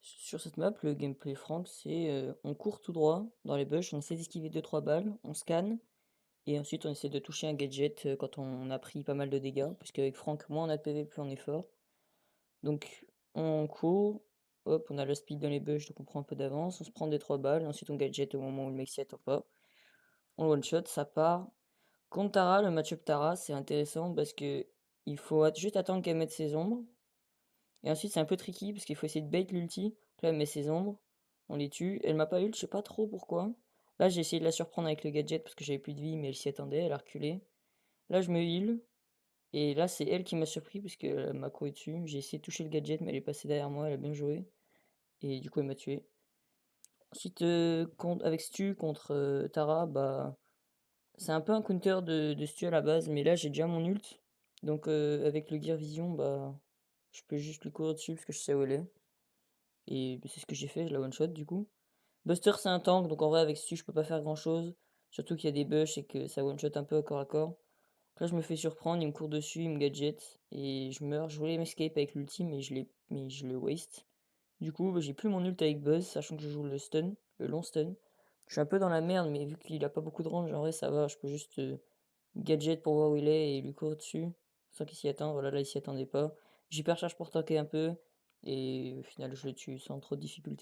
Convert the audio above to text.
Sur cette map, le gameplay franc, c'est, on court tout droit dans les bush, on essaie d'esquiver 2-3 balles, on scanne et ensuite on essaie de toucher un gadget, quand on a pris pas mal de dégâts, parce qu'avec Franck, moins on a de PV, plus on est fort. Donc on court, hop, on a le speed dans les bush, donc on prend un peu d'avance, on se prend des 3 balles, ensuite on gadget au moment où le mec s'y attend pas. On one shot, ça part. Contre Tara, le match-up Tara, c'est intéressant parce que il faut juste attendre qu'elle mette ses ombres. Et ensuite, c'est un peu tricky parce qu'il faut essayer de bait l'ulti. Là, elle met ses ombres, on les tue. Elle m'a pas ult, je sais pas trop pourquoi. Là, j'ai essayé de la surprendre avec le gadget parce que j'avais plus de vie, mais elle s'y attendait, elle a reculé. Là, je me heal. Et là, c'est elle qui m'a surpris parce qu'elle m'a couru dessus. J'ai essayé de toucher le gadget, mais elle est passée derrière moi, elle a bien joué. Et du coup, elle m'a tué. Ensuite, avec Stu contre Tara, bah, c'est un peu un counter de Stu à la base, mais là, j'ai déjà mon ult. Donc, avec le Gear Vision, bah, je peux juste lui courir dessus parce que je sais où elle est. Et c'est ce que j'ai fait, je la one shot du coup. Buster c'est un tank, donc en vrai avec Stu je peux pas faire grand chose. Surtout qu'il y a des bush et que ça one shot un peu à corps à corps. Donc là je me fais surprendre, il me court dessus, il me gadget et je meurs. Je voulais m'escape avec l'ulti mais je le waste. Du coup bah, j'ai plus mon ult avec Buzz, sachant que je joue le stun, le long stun. Je suis un peu dans la merde mais vu qu'il a pas beaucoup de range en vrai ça va, je peux juste gadget pour voir où il est et lui courir dessus. Sans qu'il s'y attende, voilà là il s'y attendait pas. J'hypercharge pour tanker un peu et au final je le tue sans trop de difficulté.